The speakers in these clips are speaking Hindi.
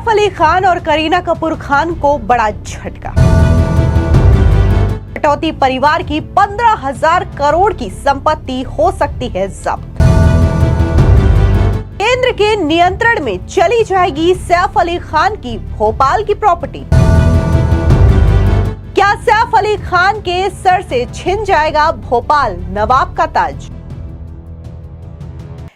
सैफ अली खान और करीना कपूर खान को बड़ा झटका। पटौती परिवार की 15,000 करोड़ की संपत्ति हो सकती है जब्त। केंद्र के नियंत्रण में चली जाएगी सैफ अली खान की भोपाल की प्रॉपर्टी। क्या सैफ अली खान के सर से छिन जाएगा भोपाल नवाब का ताज?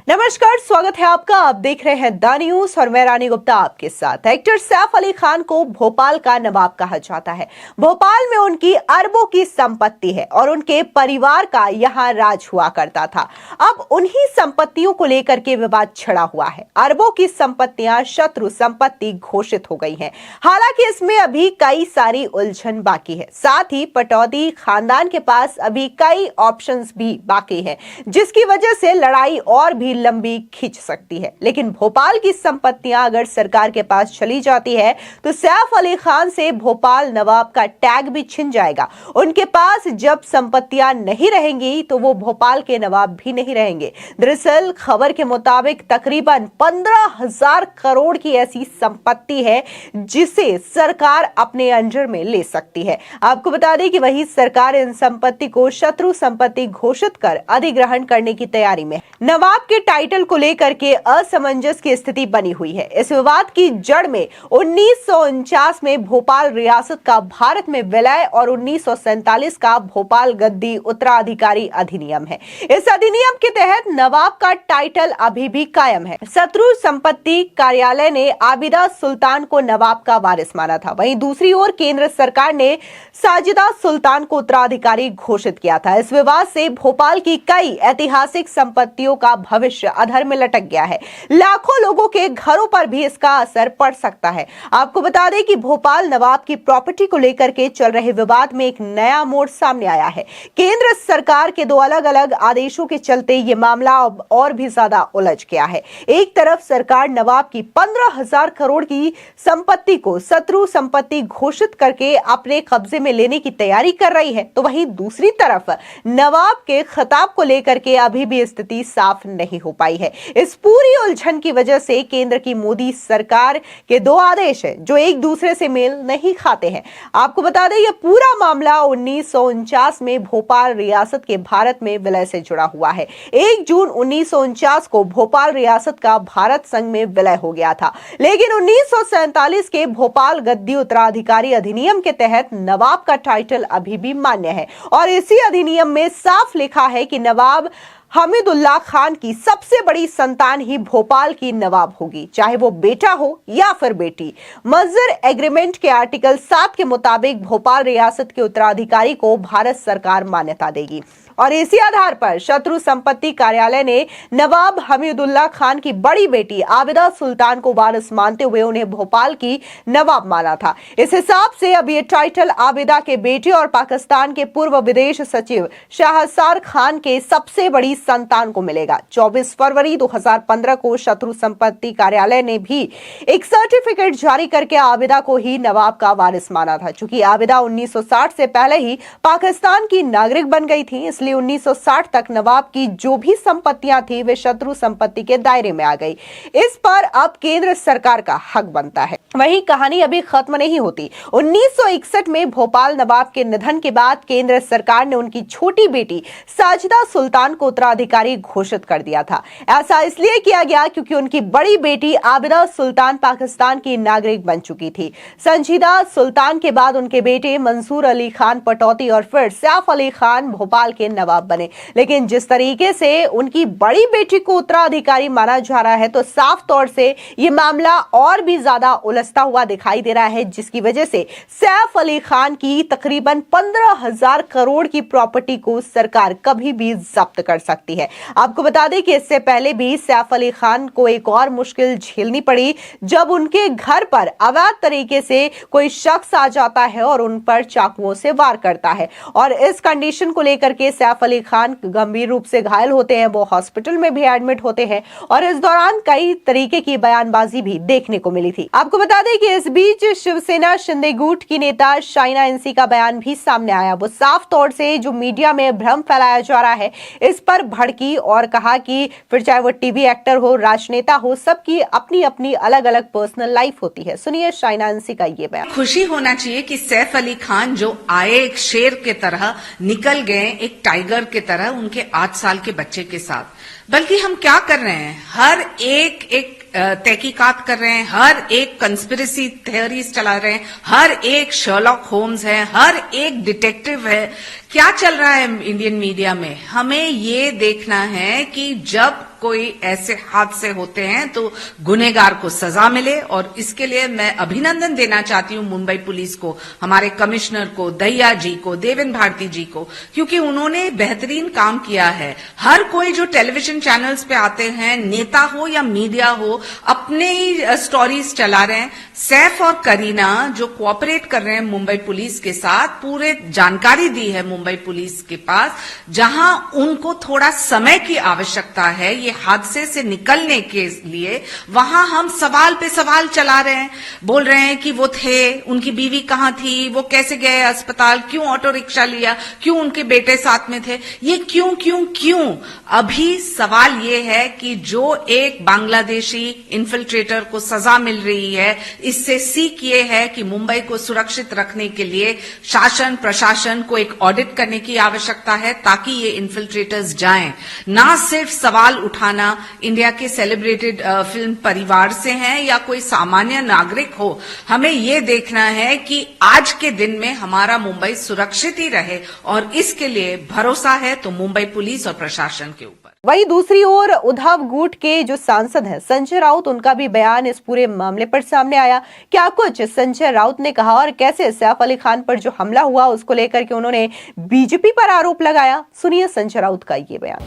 नमस्कार, स्वागत है आपका। आप देख रहे हैं द न्यूज और मैं रानी गुप्ता आपके साथ। एक्टर सैफ अली खान को भोपाल का नवाब कहा जाता है। भोपाल में उनकी अरबों की संपत्ति है और उनके परिवार का यहां राज हुआ करता था। अब उन्हीं संपत्तियों को लेकर के विवाद छिड़ा हुआ है। अरबों की संपत्तियां शत्रु संपत्ति घोषित हो गई हैं। हालांकि इसमें अभी कई सारी उलझन बाकी है। साथ ही पटौदी खानदान के पास अभी कई ऑप्शंस भी बाकी हैं, जिसकी वजह से लड़ाई और भी लंबी खींच सकती है। लेकिन भोपाल की संपत्तियां अगर सरकार के पास चली जाती है तो सैफ अली खान से भोपाल नवाब का टैग भी छिन जाएगा। उनके पास जब संपत्तियां नहीं रहेंगी तो वो भोपाल के नवाब भी नहीं रहेंगे। दरअसल खबर के मुताबिक तकरीबन 15,000 करोड़ की ऐसी संपत्ति है जिसे सरकार अपने अंडर में ले सकती है। आपको बता दें कि वही सरकार इन संपत्ति को शत्रु संपत्ति घोषित कर अधिग्रहण करने की तैयारी में। नवाब के टाइटल को लेकर के असमंजस की स्थिति बनी हुई है। इस विवाद की जड़ में 1949 में भोपाल रियासत का भारत में विलय और 1947 का भोपाल गद्दी उत्तराधिकारी अधिनियम है। इस अधिनियम के तहत नवाब का टाइटल अभी भी कायम है। शत्रु संपत्ति कार्यालय ने आबिदा सुल्तान को नवाब का वारिस माना था। वहीं दूसरी ओर केंद्र सरकार ने साजिदा सुल्तान को उत्तराधिकारी घोषित किया था। इस विवाद से भोपाल की कई ऐतिहासिक संपत्तियों का भविष्य अधर में लटक गया है। लाखों लोगों के घरों पर भी इसका असर पड़ सकता है। आपको बता दें कि भोपाल नवाब की प्रॉपर्टी को लेकर के चल रहे विवाद में एक नया मोड़ सामने आया है। केंद्र सरकार के दो अलग अलग आदेशों के चलते ये मामला अब और भी ज्यादा उलझ गया है। एक तरफ सरकार नवाब की 15,000 करोड़ की संपत्ति को शत्रु संपत्ति घोषित करके अपने कब्जे में लेने की तैयारी कर रही है, तो वहीं दूसरी तरफ नवाब के खिताब को लेकर के अभी भी स्थिति साफ नहीं हो पाई है। इस पूरी उलझन की वजह से केंद्र की मोदी सरकार के दो आदेश हैं जो एक दूसरे से मेल नहीं खाते हैं। आपको बता दें यह पूरा मामला 1949 में भोपाल रियासत के भारत में विलय से जुड़ा हुआ है। 1 जून 1949 को भोपाल रियासत का भारत संघ में विलय हो गया था, लेकिन 1947 के भोपाल गद्दी उत्तराधिकारी अधिनियम के तहत नवाब का टाइटल अभी भी मान्य है और इसी अधिनियम में साफ लिखा है कि नवाब हमीदुल्लाह खान की सबसे बड़ी संतान ही भोपाल की नवाब होगी, चाहे वो बेटा हो या फिर बेटी। मर्जर एग्रीमेंट के आर्टिकल 7 के मुताबिक भोपाल रियासत के उत्तराधिकारी को भारत सरकार मान्यता देगी और इसी आधार पर शत्रु संपत्ति कार्यालय ने नवाब हमीदुल्लाह खान की बड़ी बेटी आबिदा सुल्तान को वारिस मानते हुए उन्हें भोपाल की नवाब माना था। इस हिसाब से अब ये टाइटल आबिदा के बेटे और पाकिस्तान के पूर्व विदेश सचिव शाहसार खान के सबसे बड़ी संतान को मिलेगा। 24 फरवरी 2015 को शत्रु संपत्ति कार्यालय ने भी एक सर्टिफिकेट जारी करके आबिदा को ही नवाब का वारिस माना था। चूंकि आबिदा 1960 से पहले ही पाकिस्तान की नागरिक बन गई थी, इसलिए 1960 तक नवाब की जो भी संपत्तियां थी वे शत्रु संपत्ति के दायरे में आ गई। इस पर अब केंद्र सरकार का हक बनता है। वहीं कहानी अभी खत्म नहीं होती। 1961 में भोपाल नवाब के निधन के बाद केंद्र सरकार ने उनकी छोटी बेटी साजिदा सुल्तान को उत्तराधिकारी घोषित कर दिया था। ऐसा इसलिए किया गया क्योंकि उनकी बड़ी बेटी आबिदा सुल्तान पाकिस्तान की नागरिक बन चुकी थी। संजीदा सुल्तान के बाद उनके बेटे मंसूर अली खान पटौती और फिर सैफ अली खान भोपाल के नवाब बने। लेकिन जिस तरीके से उनकी बड़ी बेटी को उत्तराधिकारी माना जा रहा है तो साफ तौर से ये मामला और भी ज्यादा उलझता हुआ दिखाई दे रहा है, जिसकी वजह से सैफ अली खान की तकरीबन 15,000 करोड़ की प्रॉपर्टी को सरकार कभी भी जब्त कर सकती है। आपको बता दें कि इससे पहले भी सैफ अली खान को एक और मुश्किल झेलनी पड़ी जब उनके घर पर अवैध तरीके से कोई शख्स आ जाता है और उन पर चाकुओं से वार करता है और इस कंडीशन को लेकर के सैफ अली खान गंभीर रूप से घायल होते हैं, वो हॉस्पिटल में भी एडमिट होते हैं और इस दौरान कई तरीके की बयानबाजी भी देखने को मिली थी। आपको बता दें कि इस बीच शिवसेना शिंदे गुट की नेता शाइना एनसी का बयान भी सामने आया। वो साफ तौर से जो मीडिया में भ्रम फैलाया जा रहा है इस पर भड़की और कहा कि फिर चाहे वो टीवी एक्टर हो, राजनेता हो, सबकी अपनी अपनी अलग अलग पर्सनल लाइफ होती है। सुनिए शाइना एनसी का ये बयान। खुशी होना चाहिए कि सैफ अली खान जो आए एक शेर के तरह निकल गए, एक टाइगर के तरह उनके 8 साल के बच्चे के साथ। बल्कि हम क्या कर रहे हैं, हर एक तहकीकात कर रहे हैं, हर एक कंस्पिरेसी थ्योरीज चला रहे हैं, हर एक शर्लॉक होम्स है, हर एक डिटेक्टिव है। क्या चल रहा है इंडियन मीडिया में? हमें ये देखना है कि जब कोई ऐसे हादसे होते हैं तो गुनहगार को सजा मिले, और इसके लिए मैं अभिनंदन देना चाहती हूं मुंबई पुलिस को, हमारे कमिश्नर को, दहिया जी को, देवेन भारती जी को, क्योंकि उन्होंने बेहतरीन काम किया है। हर कोई जो टेलीविजन चैनल्स पे आते हैं, नेता हो या मीडिया हो, अपने ही स्टोरीज चला रहे हैं। सैफ और करीना जो कोऑपरेट कर रहे हैं मुंबई पुलिस के साथ, पूरे जानकारी दी है मुंबई पुलिस के पास, जहां उनको थोड़ा समय की आवश्यकता है ये हादसे से निकलने के लिए, वहां हम सवाल पे सवाल चला रहे हैं। बोल रहे हैं कि वो थे, उनकी बीवी कहां थी, वो कैसे गए अस्पताल, क्यों ऑटो रिक्शा लिया, क्यों उनके बेटे साथ में थे, ये क्यों क्यों क्यों? अभी सवाल ये है कि जो एक बांग्लादेशी इन्फिल्ट्रेटर को सजा मिल रही है, इससे सीख ये है कि मुंबई को सुरक्षित रखने के लिए शासन प्रशासन को एक ऑडिट करने की आवश्यकता है, ताकि ये इन्फिल्ट्रेटर्स जाएं। ना सिर्फ सवाल उठाना इंडिया के सेलिब्रेटेड फिल्म परिवार से हैं या कोई सामान्य नागरिक हो, हमें ये देखना है कि आज के दिन में हमारा मुंबई सुरक्षित ही रहे, और इसके लिए भरोसा है तो मुंबई पुलिस और प्रशासन के ऊपर। वहीं दूसरी ओर उद्धव गुट के जो सांसद हैं संजय राउत, उनका भी बयान इस पूरे मामले पर सामने आया। क्या कुछ संजय राउत ने कहा और कैसे सैफ अली खान पर जो हमला हुआ उसको लेकर के उन्होंने बीजेपी पर आरोप लगाया, सुनिए संजय राउत का ये बयान।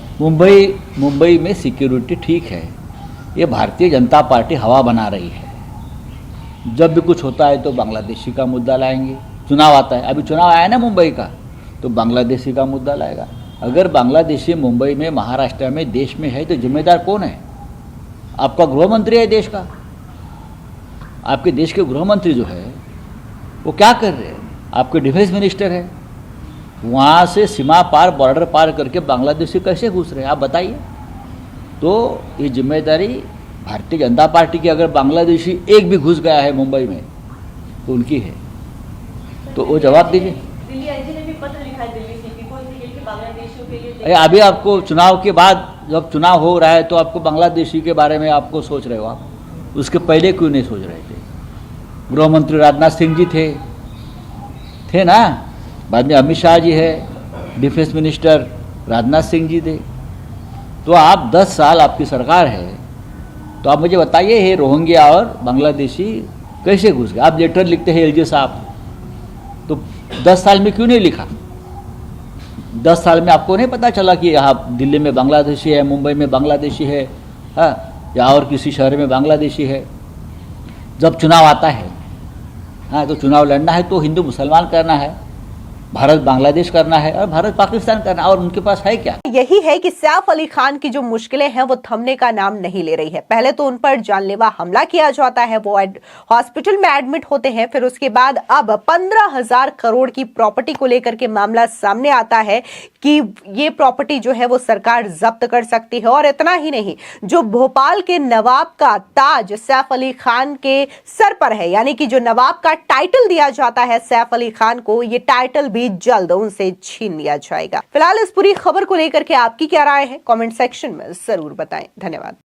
मुंबई में सिक्योरिटी ठीक है, ये भारतीय जनता पार्टी हवा बना रही है। जब भी कुछ होता है तो बांग्लादेशी का मुद्दा लाएंगे, चुनाव आता है, अभी चुनाव आया ना मुंबई का, तो बांग्लादेशी का मुद्दा लाएगा। अगर बांग्लादेशी मुंबई में, महाराष्ट्र में, देश में है तो जिम्मेदार कौन है? आपका गृह मंत्री है देश का। आपके देश के गृह मंत्री जो है वो क्या कर रहे हैं? आपके डिफेंस मिनिस्टर है, वहाँ से सीमा पार, बॉर्डर पार करके बांग्लादेशी कैसे घुस रहे हैं आप बताइए। तो ये जिम्मेदारी भारतीय जनता पार्टी की, अगर बांग्लादेशी एक भी घुस गया है मुंबई में तो उनकी है, तो वो जवाब दीजिए। अभी आपको चुनाव के बाद, जब चुनाव हो रहा है तो आपको बांग्लादेशी के बारे में आपको सोच रहे हो, आप उसके पहले क्यों नहीं सोच रहे थे? गृह मंत्री राजनाथ सिंह जी थे ना, बाद में अमित शाह जी है, डिफेंस मिनिस्टर राजनाथ सिंह जी थे। तो आप 10 साल आपकी सरकार है, तो आप मुझे बताइए ये रोहिंग्या और बांग्लादेशी कैसे घुस गए? आप लेटर लिखते हैं एलजी साहब, तो 10 साल में क्यों नहीं लिखा? 10 साल में आपको नहीं पता चला कि यहाँ दिल्ली में बांग्लादेशी है, मुंबई में बांग्लादेशी है, हाँ, या और किसी शहर में बांग्लादेशी है? जब चुनाव आता है, हाँ, तो चुनाव लड़ना है तो हिंदू मुसलमान करना है, भारत बांग्लादेश करना है और भारत पाकिस्तान करना है, और उनके पास है क्या? यही है कि सैफ अली खान की जो मुश्किलें हैं वो थमने का नाम नहीं ले रही है। पहले तो उन पर जानलेवा हमला किया जाता है, वो हॉस्पिटल में एडमिट होते हैं, फिर उसके बाद अब 15,000 करोड़ की प्रॉपर्टी को लेकर के मामला सामने आता है कि ये प्रॉपर्टी जो है वो सरकार जब्त कर सकती है। और इतना ही नहीं, जो भोपाल के नवाब का ताज सैफ अली खान के सर पर है, यानी कि जो नवाब का टाइटल दिया जाता है सैफ अली खान को, ये टाइटल भी जल्द उनसे छीन लिया जाएगा। फिलहाल इस पूरी खबर को लेकर के आपकी क्या राय है, कमेंट सेक्शन में जरूर बताएं। धन्यवाद।